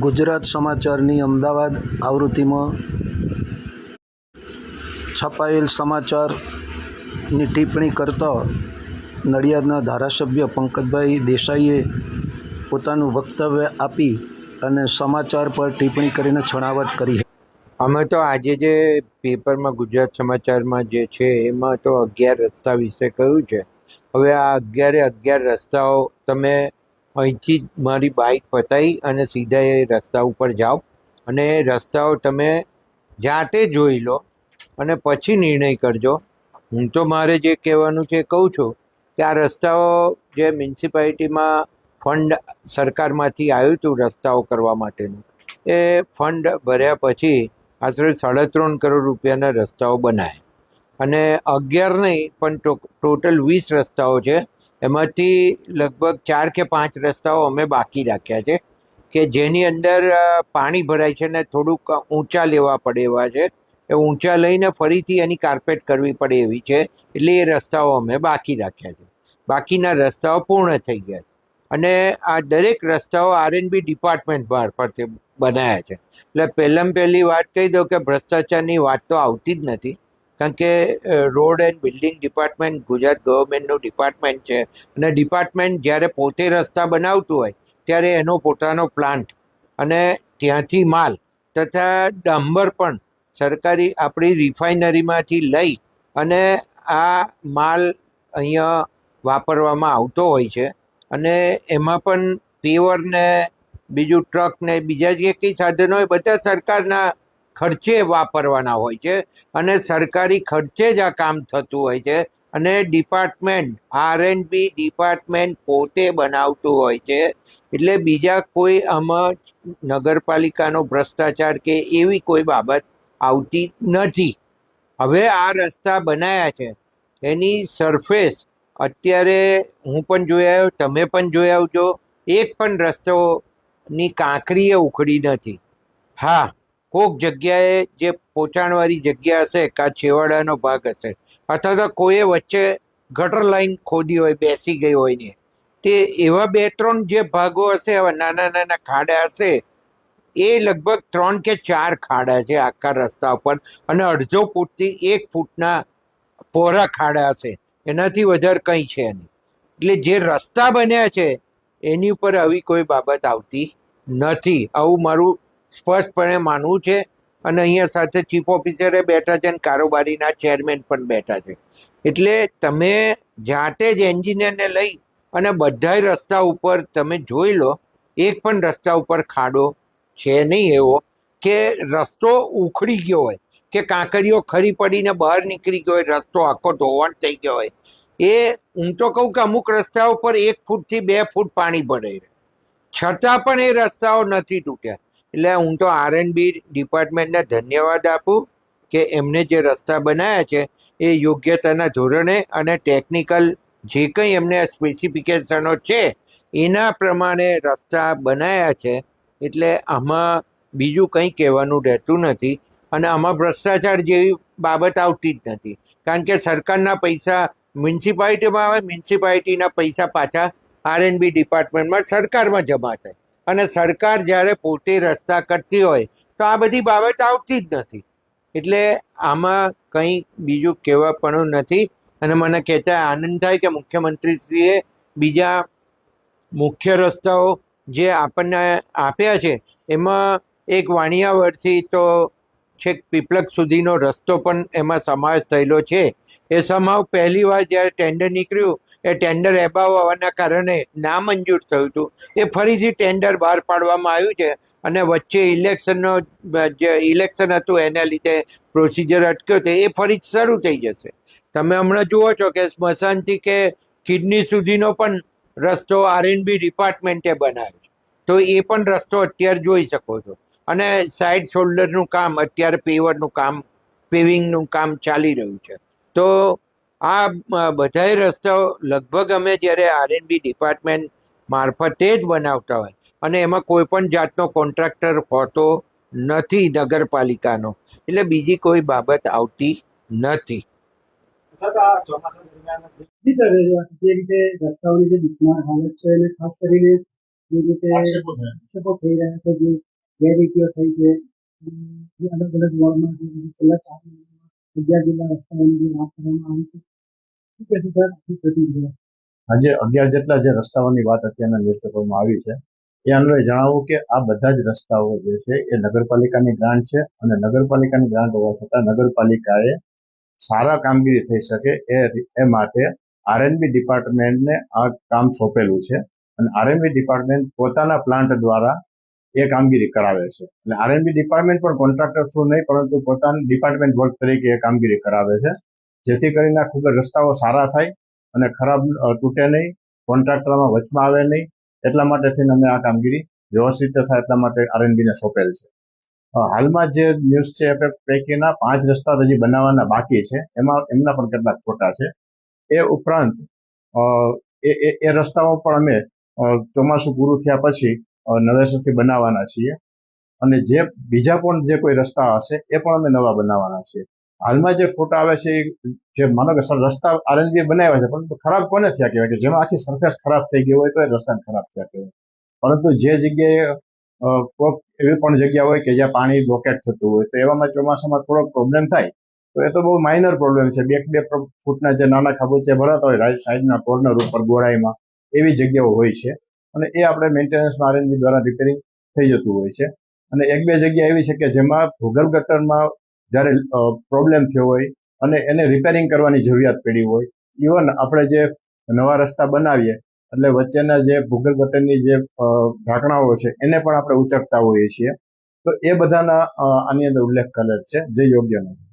ગુજરાત સમાચારની અમદાવાદ આવૃત્તિમાં છપાયેલ સમાચારની ટિપ્પણી કરતા નડિયાદના ધારાસભ્ય પંકજભાઈ દેસાઈએ પોતાનું વક્તવ્ય આપી અને સમાચાર પર ટિપ્પણી કરીને છણાવટ કરી. અમે તો આજે જે પેપરમાં ગુજરાત સમાચારમાં જે છે એમાં તો 11 રસ્તા વિશે કહ્યું છે. હવે આ 11 રસ્તાઓ તમે અહીંથી મારી બાઇક પતાવી અને સીધા એ રસ્તા ઉપર જાઓ અને એ રસ્તાઓ તમે જાતે જોઈ લો અને પછી નિર્ણય કરજો. હું તો મારે જે કહેવાનું છે કહું છું કે આ રસ્તાઓ જે મ્યુનિસિપાલિટીમાં ફંડ સરકારમાંથી આવ્યું હતું રસ્તાઓ કરવા માટેનું, એ ફંડ ભર્યા પછી આશરે 3.5 કરોડ રૂપિયાના રસ્તાઓ બનાવ્યા અને 11 નહીં પણ ટોટલ 20 રસ્તાઓ છે. એમાંથી લગભગ 4 કે 5 રસ્તાઓ અમે બાકી રાખ્યા છે કે જેની અંદર પાણી ભરાય છે ને થોડુંક ઊંચા લેવા પડે એવા છે. એ ઊંચા લઈને ફરીથી એની કાર્પેટ કરવી પડે એવી છે, એટલે એ રસ્તાઓ અમે બાકી રાખ્યા છે. બાકીના રસ્તાઓ પૂર્ણ થઈ ગયા છે અને આ દરેક રસ્તાઓ R&B ડિપાર્ટમેન્ટ મારફતે બનાવ્યા છે. એટલે પહેલી વાત કહી દઉં કે ભ્રષ્ટાચારની વાત તો આવતી જ નથી, કારણ કે road and building department Gujarat ગવર્મેન્ટનું ડિપાર્ટમેન્ટ છે અને ડિપાર્ટમેન્ટ જ્યારે પોતે રસ્તા બનાવતું હોય ત્યારે એનો પોતાનો પ્લાન્ટ અને ત્યાંથી માલ તથા ડાંબર પણ સરકારી આપણી રિફાઇનરીમાંથી લઈ અને આ માલ અહીંયા વાપરવામાં આવતો હોય છે અને એમાં પણ પેવર ને બીજું ટ્રક ને બીજા જે કંઈ સાધનો હોય બધા સરકારના ખર્ચે વાપરવાના હોય છે અને સરકારી ખર્ચે જ આ કામ થતું હોય છે અને ડિપાર્ટમેન્ટ R&B ડિપાર્ટમેન્ટ પોતે બનાવતું હોય છે. એટલે બીજા કોઈ આમાં નગરપાલિકાનો ભ્રષ્ટાચાર કે એવી કોઈ બાબત આવતી નથી. હવે આ રસ્તા બનાવ્યા છે એની સરફેસ અત્યારે હું પણ જોઈ આવ્યો, તમે પણ જોઈ આવજો, એક પણ રસ્તોની કાંકરીએ ઉખડી નથી. હા, કોઈક જગ્યાએ જે પોચાણવાળી જગ્યા હશે કાં છેવાડાનો ભાગ હશે અથવા તો કોઈએ વચ્ચે ગટર લાઈન ખોદી હોય, બેસી ગઈ હોય ને, તે એવા 2-3 જે ભાગો હશે, એવા નાના ખાડા હશે. એ લગભગ 3 કે 4 ખાડા છે આખા રસ્તા ઉપર અને 1.5 ફૂટથી 1 ફૂટના પહોળા ખાડા હશે, એનાથી વધારે કંઈ છે નહીં. એટલે જે રસ્તા બન્યા છે એની ઉપર આવી કોઈ બાબત આવતી નથી, આવું મારું સ્પષ્ટપણે માનવું છે. અને અહીંયા સાથે ચીફ ઓફિસરે બેઠા છે અને કારોબારીના ચેરમેન પણ બેઠા છે. એટલે તમે જાતે જ એન્જિનિયરને લઈ અને બધાય રસ્તા ઉપર તમે જોઈ લો, એક પણ રસ્તા ઉપર ખાડો છે નહીં એવો કે રસ્તો ઉખડી ગયો હોય કે કાંકરીઓ ખરી પડીને બહાર નીકળી ગયો હોય, રસ્તો આખો ધોવાણ થઈ ગયો હોય. એ હું તો કહું કે અમુક રસ્તા ઉપર 1 ફૂટથી 2 ફૂટ પાણી ભરાઈ રહે, છતાં પણ એ રસ્તાઓ નથી તૂટ્યા. એટલે હું તો R&B ડિપાર્ટમેન્ટને ધન્યવાદ આપું કે એમને જે રસ્તા બનાવ્યા છે એ યોગ્યતાના ધોરણે અને ટેકનિકલ જે કંઈ એમને સ્પેસિફિકેશનો છે એના પ્રમાણે રસ્તા બનાવ્યા છે. એટલે આમાં બીજું કંઈ કહેવાનું રહેતું નથી અને આમાં ભ્રષ્ટાચાર જેવી બાબત આવતી જ નથી, કારણ કે સરકારના પૈસા મ્યુનિસિપાલિટીમાં આવે, મ્યુનિસિપાલિટીના પૈસા પાછા R&B ડિપાર્ટમેન્ટમાં સરકારમાં જમા થાય અને સરકાર જ્યારે પોતે રસ્તા કરતી હોય તો આ બધી બાબત આવતી જ નથી. એટલે આમાં કંઈ બીજું કહેવાપણું નથી. અને મને કહેતા આનંદ થાય કે મુખ્યમંત્રીશ્રીએ બીજા મુખ્ય રસ્તાઓ જે આપણને આપ્યા છે એમાં એક વાણિયાવડથી તો છેક પીપલક સુધીનો રસ્તો પણ એમાં સમાવેશ થયેલો છે. એ સમાવ પહેલી વાર જ્યારે ટેન્ડર નીકળ્યું, એ ટેન્ડર એબાવ હોવાના કારણે નામંજૂર થયું હતું. એ ફરીથી ટેન્ડર બહાર પાડવામાં આવ્યું છે અને વચ્ચે જે ઇલેક્શન હતું એના લીધે પ્રોસિજર અટક્યો હતો, એ ફરી શરૂ થઈ જશે. તમે હમણાં જુઓ છો કે સ્મશાનથી કે કિડની સુધીનો પણ રસ્તો R&B ડિપાર્ટમેન્ટે બનાવ્યો છે, તો એ પણ રસ્તો અત્યારે જોઈ શકો છો. અને સાઇડ શોલ્ડરનું કામ અત્યારે પેવિંગનું કામ ચાલી રહ્યું છે. તો આ બધાય રસ્તાઓ લગભગ અમે જ્યારે R&B ડિપાર્ટમેન્ટ મારફતે જ બનાવતા હોય અને એમાં કોઈ પણ જાતનો કોન્ટ્રાક્ટર હોતો નથી નગરપાલિકાનો, એટલે બીજી કોઈ બાબત આવતી નથી. જી સર, જે રીતે રસ્તાઓની જે બિસ્માર હાલત છે અને ખાસ કરીને જે રીતે આક્ષેપો થઈ રહ્યા છે, જે ગેરરીતિઓ થઈ છે, જે અલગ અલગ વોર્ડમાં જે રીતે છેલ્લા 4 મહિનામાં 11 જેટલા રસ્તાઓની જે વાત કરવામાં આવી છે, શું કહેશો સર આપની પ્રતિક્રિયા? આજે 11 જેટલા જે રસ્તાઓની વાત અત્યારના ન્યૂઝપેપરમાં આવી છે એ અન્વયે જણાવું કે આ બધા જ રસ્તાઓ જે છે એ નગરપાલિકાની ગ્રાન્ટ છે અને નગરપાલિકાની ગ્રાન્ટ હોવા છતાં નગરપાલિકાએ સારા કામગીરી થઈ શકે એ માટે આરએનબી ડિપાર્ટમેન્ટને આ કામ સોંપેલું છે અને આરએનબી ડિપાર્ટમેન્ટ પોતાના પ્લાન્ટ દ્વારા એ કામગીરી કરાવે છે. એટલે આરએનબી ડિપાર્ટમેન્ટ પણ કોન્ટ્રાક્ટર થ્રુ નહીં પરંતુ પોતાના ડિપાર્ટમેન્ટ વર્ક તરીકે એ કામગીરી કરાવે છે, જેથી કરીને ખૂબ જ રસ્તાઓ સારા થાય અને ખરાબ તૂટે નહીં, કોન્ટ્રાક્ટરમાં વચમાં આવે નહીં. એટલા માટે થઈને અમે આ કામગીરી વ્યવસ્થિત થાય એટલા માટે આરએનબીને સોંપેલ છે. હાલમાં જે ન્યૂઝ છે એ પૈકીના 5 રસ્તા હજી બનાવવાના બાકી છે, એમના પણ કેટલાક ખોટા છે. એ ઉપરાંત એ રસ્તાઓ પણ અમે ચોમાસું પૂરું થયા પછી નવેસરથી બનાવવાના છીએ અને જે બીજા પણ જે કોઈ રસ્તા હશે એ પણ અમે નવા બનાવવાના છીએ. હાલમાં જે ફોટા આવે છે જે માનો કે રસ્તા આરએનબી બનાવ્યા છે પરંતુ ખરાબ કોને થયા કહેવાય કે જેમાં આખી સરફેસ ખરાબ થઈ ગઈ હોય તો એ રસ્તા ખરાબ થયા કહેવાય. પરંતુ જે જગ્યાએ કોઈક એવી પણ જગ્યા હોય કે જ્યાં પાણી બ્લોકેટ થતું હોય તો એવામાં ચોમાસામાં થોડોક પ્રોબ્લેમ થાય તો એ તો બહુ માઇનર પ્રોબ્લેમ છે. 2 ફૂટના જે નાના ખાબોચિયા ભરાતા હોય રાઈટ સાઈડના કોર્નર ઉપર ગોળાઈમાં એવી જગ્યાઓ હોય છે અને એ આપણે મેન્ટેનન્સમાં આરએનબી દ્વારા રિપેરિંગ થઈ જતું હોય છે. અને 1-2 જગ્યા એવી છે કે જેમાં ભૂગર્ભ ગટરમાં જ્યારે પ્રોબ્લેમ થયો હોય અને એને રિપેરિંગ કરવાની જરૂરિયાત પડી હોય, ઇવન આપણે જે નવા રસ્તા બનાવીએ એટલે વચ્ચેના જે ભૂગર્ભ ગટરની જે ઢાંકણાઓ છે એને પણ આપણે ઉચકતા હોઈએ છીએ. તો એ બધાના આની અંદર ઉલ્લેખ કરેલ છે જે યોગ્ય નથી.